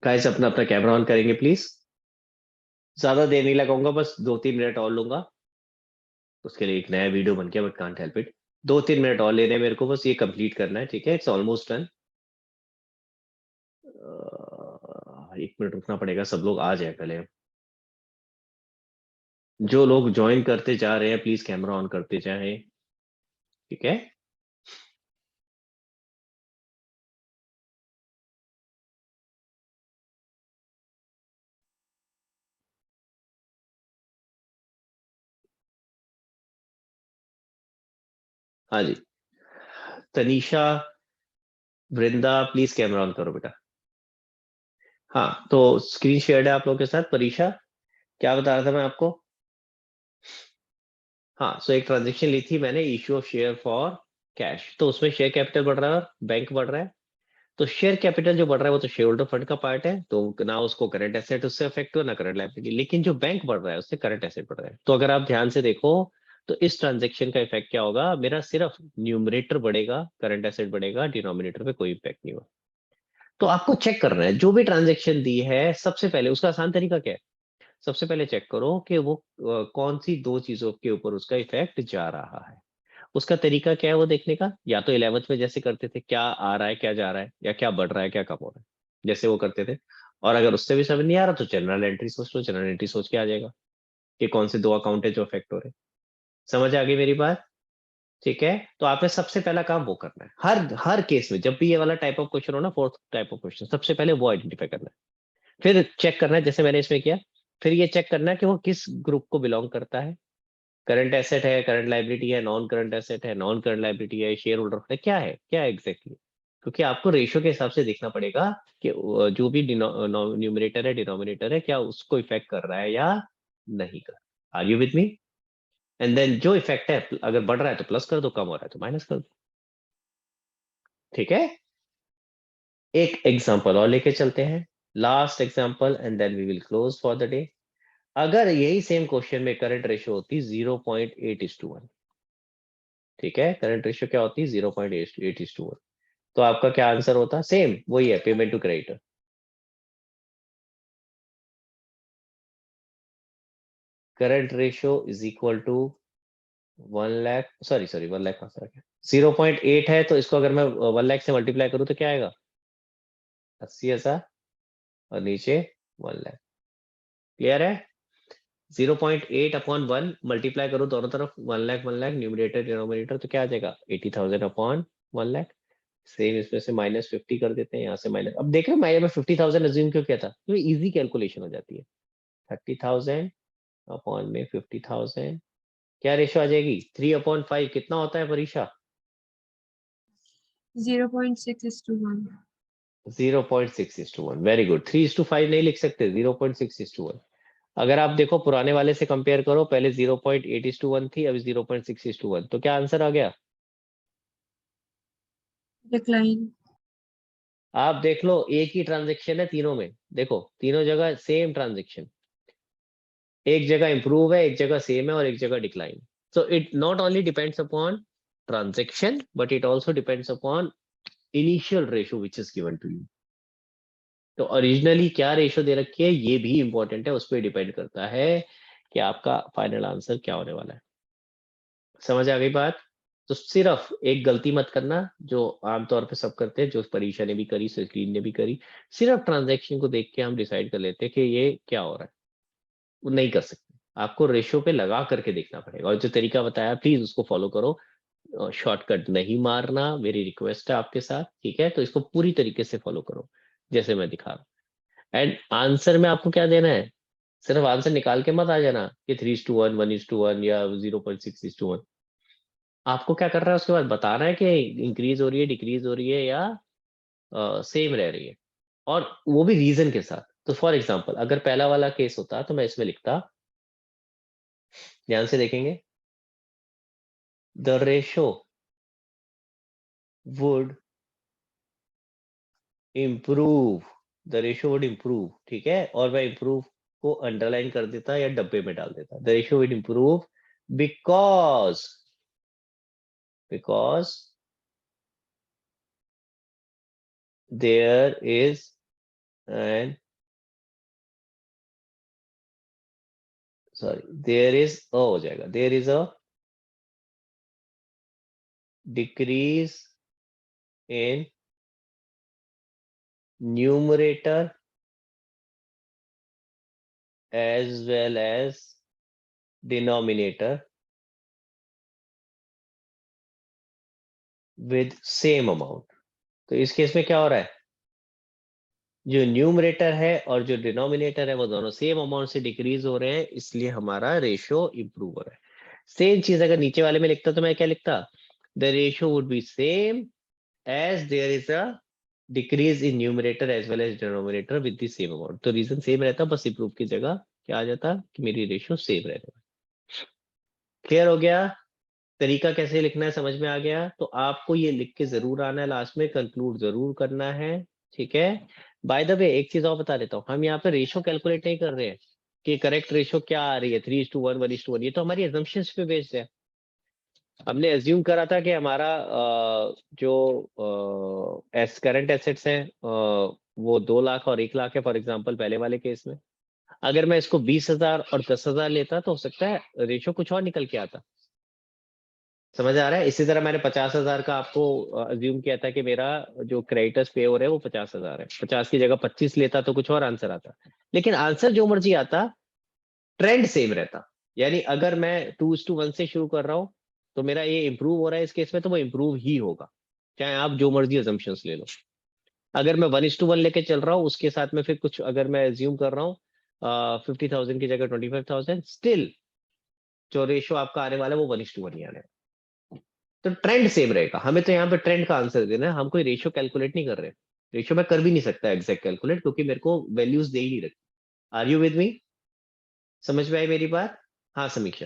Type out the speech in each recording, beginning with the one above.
Guys अपना अपना camera on करेंगे प्लीज। ज्यादा देर नहीं लगाऊंगा, बस 2-3 मिनट और लूंगा। उसके लिए एक नया वीडियो बन गया, but can't help it. 2-3 minute और लेने हैं मेरे को, बस ये कंप्लीट करना है, ठीक है? It's almost done. 1 मिनट रुकना पड़ेगा, सब लोग आ जाए पहले। जो लोग ज्वाइन करते जा रहे हैं प्लीज कैमरा ऑन करते जाएं, ठीक है? हाँ जी। तनीषा, वृंदा, प्लीज कैमरा ऑन करो बेटा। हाँ, तो स्क्रीन शेयर है आप लोगों के साथ। परीक्षा, क्या बता रहा था मैं आपको? हाँ, सो एक ट्रांजेक्शन ली थी मैंने, issue of share for cash. तो उसमें शेयर कैपिटल बढ़ रहा है और बैंक बढ़ रहा है। तो शेयर कैपिटल जो बढ़ रहा है वो तो शेयर होल्डर फंड का पार्ट है, तो ना उसको करंट एसेट उससे अफेक्ट हो ना करंट लायबिलिटी। लेकिन जो बैंक बढ़ रहा है उससे करंट एसेट बढ़ रहा है। तो अगर आप ध्यान से देखो तो इस ट्रांजेक्शन का इफेक्ट क्या होगा? मेरा सिर्फ न्यूमरेटर बढ़ेगा, करंट एसेट बढ़ेगा, डिनोमिनेटर पे कोई इफेक्ट नहीं होगा। तो आपको चेक करना है जो भी ट्रांजेक्शन दी है, सबसे पहले उसका आसान तरीका क्या है? सबसे पहले चेक करो कि वो कौन सी दो चीजों के ऊपर उसका इफेक्ट जा रहा है। उसका तरीका क्या है वो देखने का? या तो 11th में जैसे करते थे, क्या आ रहा है क्या जा रहा है, या क्या बढ़ रहा है क्या कम हो रहा है, जैसे वो करते थे। और अगर उससे भी समझ नहीं आ रहा तो जनरल एंट्री सोच लो, जनरल एंट्री सोच के आ जाएगा कि कौन से दो अकाउंट है जो अफेक्ट हो रहे हैं। समझ आ गई मेरी बात? ठीक है, तो आपने सबसे पहला काम वो करना है। हर हर केस में जब भी ये वाला टाइप ऑफ क्वेश्चन हो ना, फोर्थ टाइप ऑफ क्वेश्चन, सबसे पहले वो आइडेंटिफाई करना है। फिर चेक करना है जैसे मैंने इसमें किया। फिर ये चेक करना है कि वो किस ग्रुप को बिलोंग करता है। करंट एसेट है, करंट लाइबिलिटी है, नॉन करंट एसेट है, नॉन करंट लाइबिलिटी है, शेयर होल्डर है, क्या है एग्जैक्टली? क्योंकि आपको रेशियो के हिसाब से देखना पड़ेगा कि जो भी न्यूमरेटर है डिनोमिनेटर है, क्या उसको इफेक्ट कर रहा है या नहीं कर। Are you with me? And then जो इफेक्ट है, अगर बढ़ रहा है तो प्लस कर दो, कम हो रहा है तो माइनस कर दो। ठीक है, एक एग्जांपल और लेके चलते हैं, last example, and then we will close for the day. अगर यही सेम क्वेश्चन में करंट रेशियो होती 0.8:1, ठीक है? करंट रेशियो क्या होती है? 0.8:1। तो आपका क्या आंसर होता? सेम वही है, payment to creditor. Current ratio is equal to 1 lakh, sorry sorry 1 lakh कहाँ से आ गया? 0.8 है, तो इसको अगर मैं 1 लाख से मल्टीप्लाई करूँ तो क्या आएगा? 80,000। और नीचे 1 लाख। क्लियर है? 0.8/1 मल्टीप्लाई करो दोनों तरफ, 1 लाख 1 लाख, न्यूमरेटर डिनोमिनेटर, तो क्या आ जाएगा? 80,000/1 लाख। सेम इसमें से -50 कर देते हैं, यहाँ से माइनस। अब देख रहे हो मैं 50,000 अज्यूम क्यों किया था? क्योंकि इजी कैलकुलेशन हो जाती है। 30,000 अपॉन में 50,000, क्या रेशो आ जाएगी? 3/5 कितना होता है परीक्षा? 0.6:1। 0.6:1। Very good. 3:5 नहीं लिख सकते, 0.6:1। अगर आप देखो पुराने वाले से कंपेयर करो, पहले 0.8:1 थी, अभी 0.6:1, तो क्या आंसर आ गया? डिक्लाइन। आप देख लो, एक ही ट्रांजेक्शन है तीनों में, देखो तीनों जगह सेम ट्रांजेक्शन। एक जगह इंप्रूव है, एक जगह सेम है, और एक जगह decline. So it not only depends upon transaction, but it also depends upon initial ratio which is given to you. तो ओरिजिनली क्या रेशो दे रखी है ये भी इंपॉर्टेंट है, उस पर डिपेंड करता है कि आपका फाइनल आंसर क्या होने वाला है। समझ आ गई बात? तो सिर्फ एक गलती मत करना जो आमतौर पे सब करते हैं, जो परीक्षा ने भी करी, स्क्रीन ने भी करी। सिर्फ ट्रांजैक्शन को देख के हम डिसाइड कर लेते हैं कि ये क्या हो रहा है। वो नहीं कर सकते, आपको रेशो पे लगा करके देखना पड़ेगा। और जो तरीका बताया प्लीज उसको फॉलो करो। शॉर्टकट नहीं मारना, मेरी रिक्वेस्ट है आपके साथ, ठीक है? तो इसको पूरी तरीके से फॉलो करो जैसे मैं दिखा रहा हूँ। एंड आंसर में आपको क्या देना है? सिर्फ आंसर निकाल के मत आ जाना कि 3:1, 1:1 या 0.6:1। आपको क्या कर रहा है उसके बाद बताना है कि इंक्रीज हो रही है, डिक्रीज हो रही है, या सेम रह रही है। और वो भी रीजन के साथ। तो फॉर एग्जांपल अगर पहला वाला केस होता तो मैं इसमें लिखता, ध्यान से देखेंगे, the ratio would improve, the ratio would improve, ठीक है? और मैं इम्प्रूव को अंडरलाइन कर देता या डब्बे में डाल देता। The ratio would improve because because there is and sorry, there is हो जाएगा, there is a decrease in numerator as well as denominator with same amount. तो इस केस में क्या हो रहा है, जो न्यूमरेटर है और जो डिनोमिनेटर है वो दोनों सेम अमाउंट से डिक्रीज हो रहे हैं, इसलिए हमारा रेशियो इंप्रूव हो रहा है। सेम चीज अगर नीचे वाले में लिखता तो मैं क्या लिखता, the ratio would be same as there is a decrease in numerator as well as denominator with the same amount. तो रीजन सेम रहता, बस इंप्रूव की जगह क्या आ जाता कि मेरी रेशियो सेम रहता। क्लियर हो गया, तरीका कैसे लिखना है समझ में आ गया। तो आपको ये लिख के जरूर आना है, लास्ट में कंक्लूड जरूर करना है, ठीक है। बाय द वे एक चीज और बता देता हूँ, हम यहाँ पे रेशियो कैलकुलेट नहीं कर रहे हैं कि करेक्ट रेशियो क्या आ रही है 3:1 1:1, ये तो हमारी एजम्पशंस पे बेस्ड है। हमने एज्यूम करा था कि हमारा जो करंट एसेट्स हैं वो 2 लाख और 1 लाख है फॉर एग्जांपल पहले वाले केस में। अगर मैं इसको 20,000 और 10,000 लेता तो हो सकता है रेशियो कुछ और निकल के आता। समझ आ रहा है। इसी तरह मैंने 50,000 का आपको अज्यूम किया था कि मेरा जो क्रेडिटर्स पे हो रहा है वो 50,000 है, 50 की जगह 25 लेता तो कुछ और आंसर आता। लेकिन आंसर जो मर्जी आता, ट्रेंड सेम रहता। यानी अगर मैं 2:1 से शुरू कर रहा हूँ तो मेरा ये इंप्रूव हो रहा है इस केस में, तो वो इंप्रूव ही होगा, चाहे आप जो मर्जी अजम्पशंस ले लो। अगर मैं 1:1 लेके चल रहा हूँ उसके साथ में फिर कुछ अगर मैं एज्यूम कर रहा हूँ 50,000 की जगह 25,000, स्टिल जो रेशियो आपका आने वाला है वो 1:1 ही आने वाला है। तो ट्रेंड सेम रहेगा। हमें तो यहाँ पे ट्रेंड का आंसर देना है, हम कोई रेशियो कैलकुलेट नहीं कर रहे। रेशियो मैं कर भी नहीं सकता एग्जैक्ट कैलकुलेट, क्योंकि मेरे को वैल्यूज दे ही नहीं रखी। आर यू विद मी, समझ में आई मेरी बात? हाँ समीक्षा।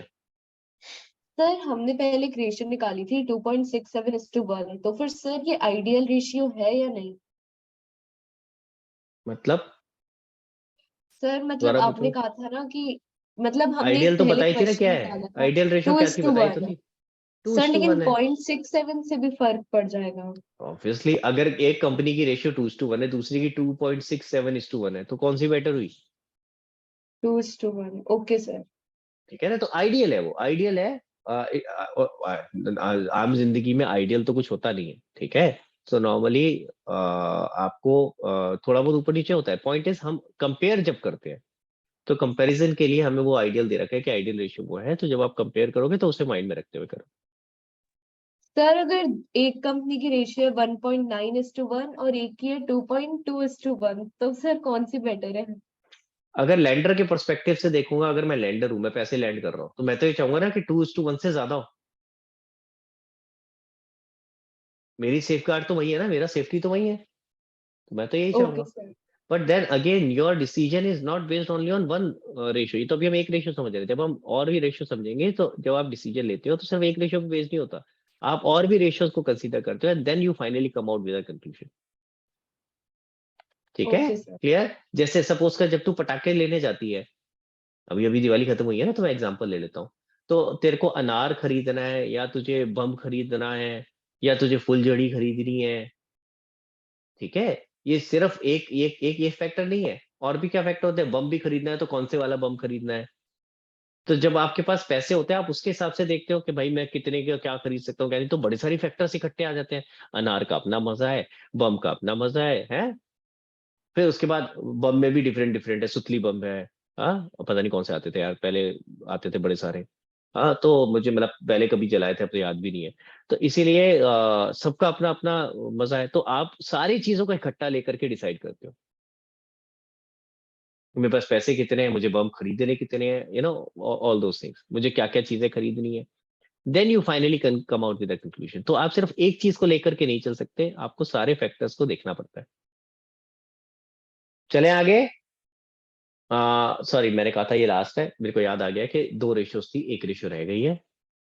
सर हमने पहले एक रेशियो निकाली थी 2.67:1, तो फिर सर ये आइडियल रेशियो है या नहीं? मतलब सर मतलब दोबारा आपने पूछो। कहा था ना कि मतलब हमने एक आइडियल तो पहले बताई थी ना क्वेश्चन क्या है, निकाला था आइडियल रेशियो टू क्या इज थी टू बताई तो वन थी। टू सर, इज टू लेकिन वन है 0.67 से भी फर्क पड़ जाएगा। ऑब्वियसली। अगर एक कंपनी की रेशियो 2:1 है, दूसरी की 2.67:1 है, तो कौन सी बेटर हुई? 2:1, ओके सर। ठीक है ना, तो आइडियल है, वो आइडियल है। आम जिंदगी में आइडियल तो कुछ होता नहीं है, ठीक है। सो नॉर्मली आपको थोड़ा बहुत ऊपर नीचे होता है। पॉइंट इज हम कंपेयर जब करते हैं तो कंपैरिजन के लिए हमें वो आइडियल दे रखा है कि आइडियल रेशियो वो है, तो जब आप कंपेयर करोगे तो उसे माइंड में रखते हुए करो। सर अगर एक कंपनी की रेशियो 1.9:1 और एक की है 2.2:1, तो सर कौन सी बेटर है? अगर लैंडर के पर्सपेक्टिव से देखूंगा, अगर मैं लैंडर हूं, मैं पैसे लैंड कर रहा हूँ, तो मैं तो ये चाहूंगा ना कि 2:1 से ज्यादा हो। मेरी सेफ गार्ड तो वही है ना, मेरा सेफ्टी तो वही है, तो मैं तो यही ओके चाहूंगा। Sir. But then again your decision is not based only on one ratio. ये तो अभी हम एक रेशियो समझ रहे हैं, जब हम और भी रेशियो समझेंगे तो जब आप डिसीजन लेते हो तो सिर्फ एक रेशियो पे बेस्ड नहीं होता, आप और भी रेशियोज को कंसीडर करते हो and then you finally come out with a conclusion. ठीक है, ओके सर। क्लियर। जैसे सपोज कर जब तू पटाखे लेने जाती है, अभी अभी दिवाली खत्म हुई है ना, तो मैं एग्जांपल ले लेता हूँ। तो तेरे को अनार खरीदना है या तुझे बम खरीदना है या तुझे फुलझड़ी खरीदनी है, ठीक है। ये सिर्फ एक ये फैक्टर नहीं है, और भी क्या फैक्टर होते हैं। बम भी खरीदना है तो कौन से वाला बम खरीदना है। तो जब आपके पास पैसे होते हैं आप उसके हिसाब से देखते हो कि भाई मैं कितने का क्या खरीद सकता हूँ क्या नहीं, तो बड़े सारी फैक्टर्स इकट्ठे आ जाते हैं। अनार का अपना मजा है, बम का अपना मजा है। फिर उसके बाद बम में भी डिफरेंट डिफरेंट है, सुतली बम है। हाँ, पता नहीं कौन से आते थे यार पहले, आते थे बड़े सारे। हाँ, तो मुझे मतलब पहले कभी जलाए थे, अब तो याद भी नहीं है। तो इसीलिए सबका अपना अपना मजा है, तो आप सारी चीजों का इकट्ठा लेकर के डिसाइड करते हो कि मेरे पास पैसे कितने हैं, मुझे बम खरीदने कितने हैं, ऑल दोस थिंग्स, मुझे क्या क्या चीजें खरीदनी है। Then you finally come out with the conclusion. तो आप सिर्फ एक चीज को लेकर के नहीं चल सकते, आपको सारे फैक्टर्स को देखना पड़ता है। चले आगे। सॉरी, मैंने कहा था ये लास्ट है, मेरे को याद आ गया कि 2 रेशियोज थी, एक रेशियो रह गई है।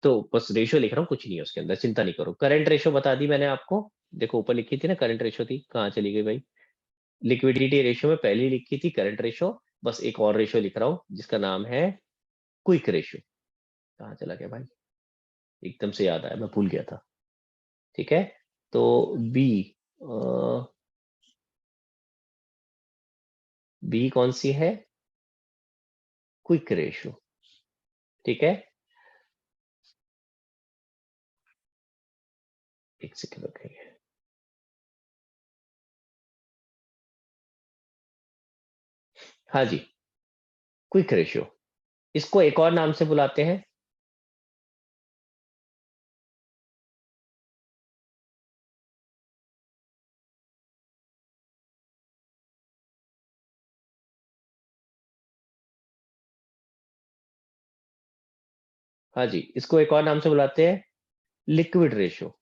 तो बस रेशियो लिख रहा हूँ, कुछ नहीं है उसके अंदर, चिंता नहीं करो। करंट रेशियो बता दी मैंने आपको, देखो ऊपर लिखी थी ना करंट रेशियो थी, कहाँ चली गई भाई। लिक्विडिटी रेशियो में पहले लिखी थी करंट रेशियो, बस एक और रेशियो लिख रहा हूँ जिसका नाम है क्विक रेशियो। कहाँ चला गया भाई, एकदम से याद आया, मैं भूल गया था। ठीक है, तो बी बी कौन सी है? Quick ratio. ठीक है, एक सेकेंड रखेंगे। हाँ जी, क्विक रेशियो, इसको एक और नाम से बुलाते हैं, हाँ जी, इसको एक और नाम से बुलाते हैं लिक्विड रेशियो,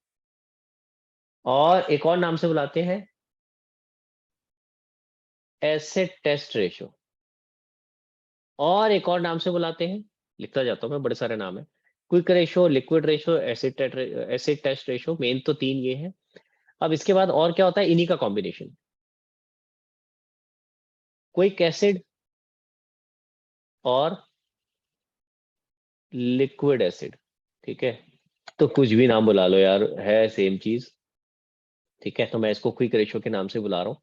और एक और नाम से बुलाते हैं एसिड टेस्ट रेशियो, और एक और नाम से बुलाते हैं, लिखता जाता हूं मैं, बड़े सारे नाम है, quick ratio, liquid ratio, acid test ratio, main तो तीन ये है। अब इसके बाद और क्या होता है, इन्हीं का कॉम्बिनेशन, क्विक एसिड और लिक्विड एसिड। ठीक है, तो कुछ भी नाम बुला लो यार, है सेम चीज। ठीक है, तो मैं इसको क्विक रेशियो के नाम से बुला रहा हूँ।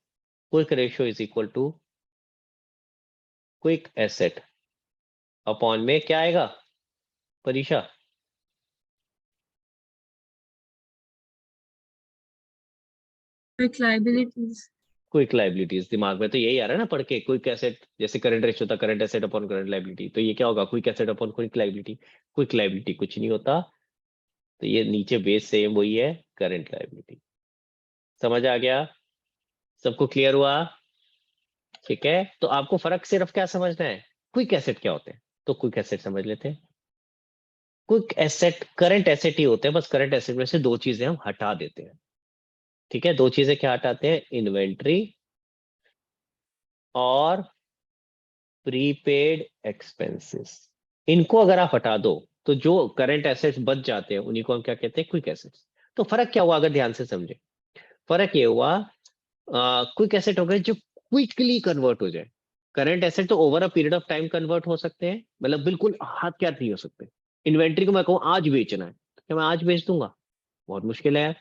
Quick ratio is equal to quick asset upon में क्या आएगा परीक्षा? Quick liabilities. क्विक लाइबिलिटीज, दिमाग में तो यही आ रहा है ना पढ़ के, क्विक एसेट जैसे करंट रेशियो था, current asset upon current liability, तो ये क्या होगा, quick asset upon quick liability. Quick liability कुछ नहीं होता, तो ये नीचे बेस सेम वही है, करंट लाइबिलिटी। समझ आ गया? सबको क्लियर हुआ? ठीक है, तो आपको फर्क सिर्फ क्या समझना है, क्विक एसेट क्या होते हैं, तो क्विक एसेट समझ लेते हैं। क्विक एसेट करंट एसेट ही होते हैं, बस करंट एसेट में से दो चीजें हम हटा देते हैं। ठीक है, दो चीजें क्या हटाते हैं, इन्वेंट्री और प्रीपेड एक्सपेंसेस। इनको अगर आप हटा दो तो जो करंट एसेट्स बच जाते हैं उन्हीं को हम क्या कहते हैं, क्विक एसेट्स। तो फर्क क्या हुआ, अगर ध्यान से समझे, फर्क ये हुआ, क्विक एसेट हो गए जो क्विकली कन्वर्ट हो जाए। करंट एसेट तो over a period of time convert हो सकते हैं, मतलब बिल्कुल हाथ क्या नहीं हो सकते। इन्वेंट्री को मैं कहूँ आज बेचना है, तो क्या मैं आज बेच दूंगा? बहुत मुश्किल है यार,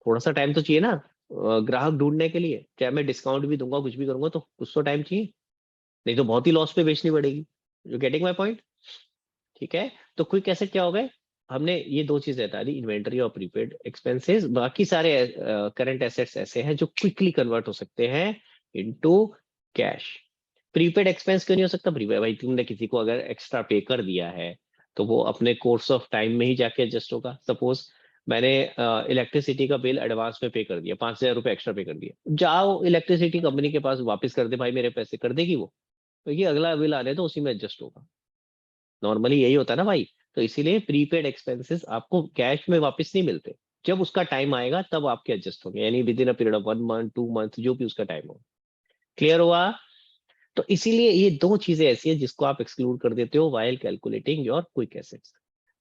थोड़ा सा टाइम तो चाहिए ना, ग्राहक ढूंढने के लिए, चाहे मैं डिस्काउंट भी दूंगा कुछ भी करूंगा तो कुछ तो टाइम चाहिए, नहीं तो बहुत ही लॉस पे बेचनी पड़ेगी। You getting my point? ठीक है, तो क्विक एसेट क्या हो गए, हमने ये दो चीजें बता दी, इन्वेंटरी और प्रीपेड एक्सपेंसेस। बाकी सारे करंट एसेट्स ऐसे हैं जो क्विकली कन्वर्ट हो सकते हैं इनटू कैश। प्रीपेड एक्सपेंस क्यों नहीं हो सकता? प्रीपेड भाई तुमने किसी को अगर एक्स्ट्रा पे कर दिया है तो वो अपने कोर्स ऑफ टाइम में ही जाके एडजस्ट होगा। सपोज मैंने इलेक्ट्रिसिटी का बिल एडवांस में पे कर दिया, 5,000 रुपये एक्स्ट्रा पे कर दिया, जाओ इलेक्ट्रिसिटी कंपनी के पास वापस कर दे भाई मेरे पैसे, कर देगी वो? क्योंकि अगला बिल आने तो उसी में एडजस्ट होगा, नॉर्मली यही होता है ना भाई। तो इसीलिए प्रीपेड एक्सपेंसेस आपको कैश में वापस नहीं मिलते, जब उसका टाइम आएगा तब आपके एडजस्ट होंगे, यानी with in a period of 1 month 2 month, जो भी उसका टाइम हो। क्लियर हुआ? तो इसीलिए ये दो चीजें ऐसी है जिसको आप एक्सक्लूड कर देते हो while calculating your quick assets.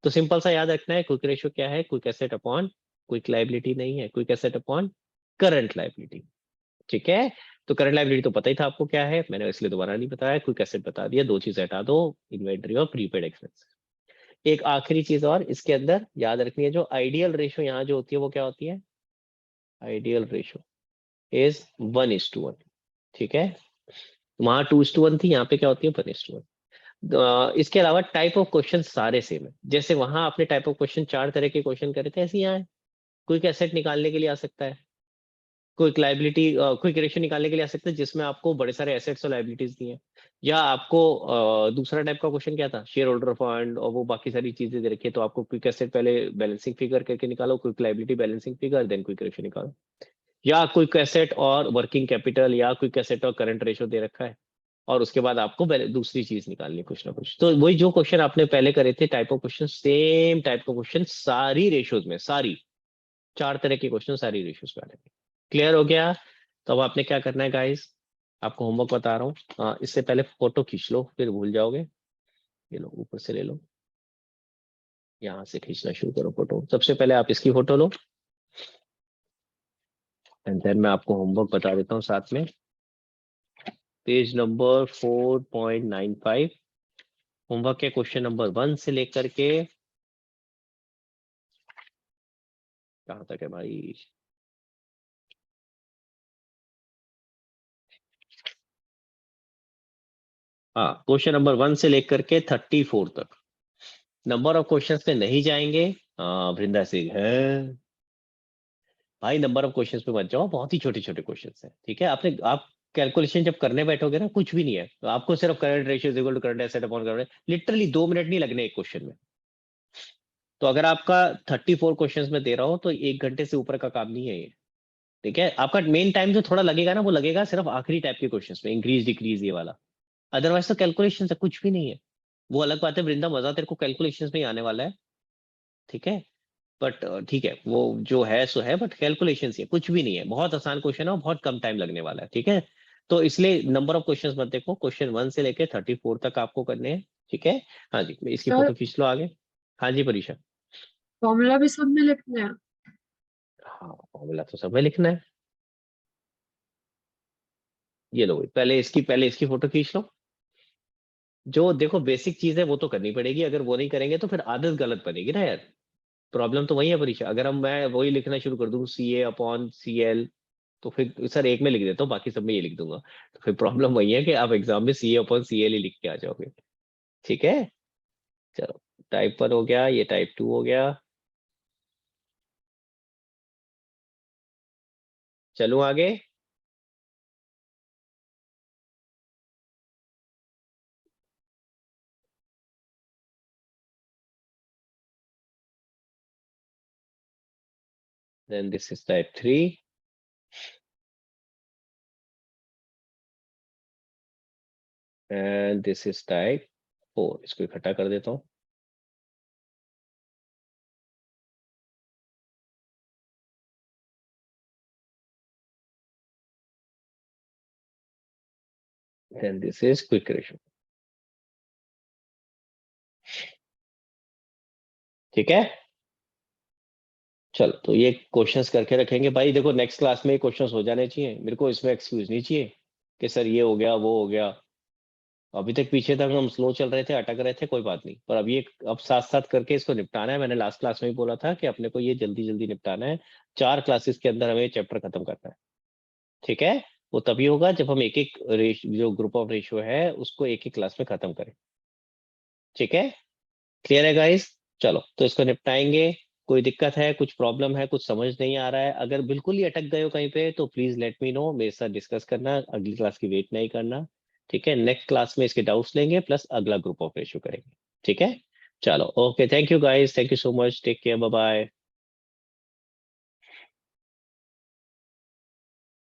तो सिंपल सा याद रखना है, क्विक रेशियो क्या है, quick asset upon quick liability नहीं है, quick asset upon current liability. ठीक है, तो करंट लाइबिलिटी तो पता ही था आपको क्या है, मैंने इसलिए दोबारा नहीं बताया, क्विक एसेट बता दिया, दो चीजें हटा दो, इन्वेंट्री और प्रीपेड एक्सपेंस। एक आखिरी चीज और इसके अंदर याद रखनी है, जो आइडियल रेशो यहाँ जो होती है वो क्या होती है, आइडियल रेशो इज 1:1। ठीक है, वहां 2:1 थी, यहाँ पे क्या होती है, 1:1। इसके अलावा टाइप ऑफ क्वेश्चन सारे सेम है, जैसे वहां आपने टाइप ऑफ क्वेश्चन चार तरह के क्वेश्चन करे थे, ऐसे यहाँ है। क्विक एसेट निकालने के लिए आ सकता है, क्विक लाइबिलिटी क्विक रेशियो निकालने के लिए आ सकता है जिसमें आपको बड़े सारे एसेट्स और लाइबिलिटीज दी हैं, या आपको दूसरा टाइप का क्वेश्चन क्या था, शेयर होल्डर फंड और वो बाकी सारी चीजें दे रखी है, तो आपको क्विक एसेट पहले बैलेंसिंग फिगर करके निकालो, quick liability balancing figure, then quick ratio निकालो। या क्विक एसेट और वर्किंग कैपिटल, या क्विक एसेट और करंट रेशियो दे रखा है, और उसके बाद आपको दूसरी चीज निकालनी है कुछ ना कुछ। तो वही जो क्वेश्चन आपने पहले करे थे type of question, same type का क्वेश्चन सारी रेशियोज में, सारी चार तरह के क्वेश्चन सारी रेशियोज में आ रहे हैं। क्लियर हो गया? तो अब आपने क्या करना है गाइस, आपको होमवर्क बता रहा हूँ, इससे पहले फोटो खींच लो फिर भूल जाओगे। ये लो ऊपर से ले लो, यहाँ से खींचना शुरू करो फोटो, सबसे पहले आप इसकी फोटो लो, एंड देन मैं आपको होमवर्क बता देता हूँ साथ में। पेज नंबर 4.95, होमवर्क के क्वेश्चन नंबर 1 से लेकर के कहाँ तक है भाई, हाँ, क्वेश्चन नंबर 1 से लेकर के 34 तक नंबर ऑफ क्वेश्चंस पे नहीं जाएंगे। वृंदा सिंह है भाई, नंबर ऑफ क्वेश्चंस पे मत जाओ, बहुत ही छोटे छोटे क्वेश्चंस हैं, ठीक है। आप कैलकुलेशन जब करने बैठोगे ना, कुछ भी नहीं है, तो आपको सिर्फ current ratio equal to current asset upon current, literally 2 मिनट नहीं लगने एक क्वेश्चन में। तो अगर आपका 34 क्वेश्चंस में दे रहा हो तो 1 घंटे से ऊपर का काम नहीं है ये, ठीक है। आपका मेन टाइम जो थोड़ा लगेगा ना, वो लगेगा सिर्फ आखिरी टाइप के क्वेश्चंस में, इंक्रीज डिक्रीज ये वाला। अदरवाइज तो कैलकुलेशन से कुछ भी नहीं है। वो अलग बात है वृंदा, मजा तेरे को कैलकुलेशन में ही आने वाला है, ठीक है। बट ठीक है, वो जो है सो है, बट कैलकुलेशन है, कुछ भी नहीं है, बहुत आसान क्वेश्चन है और बहुत कम टाइम लगने वाला है, ठीक है। तो इसलिए नंबर ऑफ क्वेश्चंस मत देखो, क्वेश्चन 1 से लेके 34 तक आपको करने हैं, ठीक है। हाँ जी, इसकी सर फोटो खींच लो आगे। हाँ जी परीक्षा। फॉर्मूला भी सब में लिखना है? हाँ, फॉर्मूला तो सब में लिखना है। ये लो, पहले इसकी फोटो खींच लो। जो देखो बेसिक चीज है वो तो करनी पड़ेगी, अगर वो नहीं करेंगे तो फिर आदत गलत बनेगी ना यार। प्रॉब्लम तो वही है परीक्षा, अगर मैं वही लिखना शुरू कर दूं CA/CL, तो फिर सर एक में लिख देता हूँ, बाकी सब में ये लिख दूंगा। तो फिर प्रॉब्लम वही है कि आप एग्जाम में CA/CL ही लिख के आ जाओगे, ठीक है। चलो, टाइप 1 हो गया, ये टाइप 2 हो गया। चलो आगे। Then this is type 3 and this is type 4। इसको इकट्ठा कर देता हूँ। Then this is quick ratio, ठीक है। चलो, तो ये क्वेश्चंस करके रखेंगे भाई। देखो नेक्स्ट क्लास में क्वेश्चंस हो जाने चाहिए, मेरे को इसमें एक्सक्यूज नहीं चाहिए कि सर ये हो गया वो हो गया। अभी तक पीछे तक हम स्लो चल रहे थे, अटक रहे थे, कोई बात नहीं, पर अब ये अब साथ साथ करके इसको निपटाना है। मैंने लास्ट क्लास में भी बोला था कि अपने को ये जल्दी जल्दी निपटाना है, 4 क्लासेस के अंदर हमें चैप्टर खत्म करना है, ठीक है। वो तभी होगा जब हम एक एक जो ग्रुप ऑफ रेशियो है उसको एक एक क्लास में खत्म करें, ठीक है। क्लियर है गाइस? चलो, तो इसको निपटाएंगे। कोई दिक्कत है, कुछ प्रॉब्लम है, कुछ समझ नहीं आ रहा है, अगर बिल्कुल ही अटक गए हो कहीं पे तो प्लीज लेट मी नो, मेरे साथ डिस्कस करना, अगली क्लास की वेट नहीं करना, ठीक है। नेक्स्ट क्लास में इसके डाउट्स लेंगे प्लस अगला ग्रुप ऑफ रेशियो करेंगे, ठीक है। चलो, okay, thank you guys, thank you so much, take care, bye bye.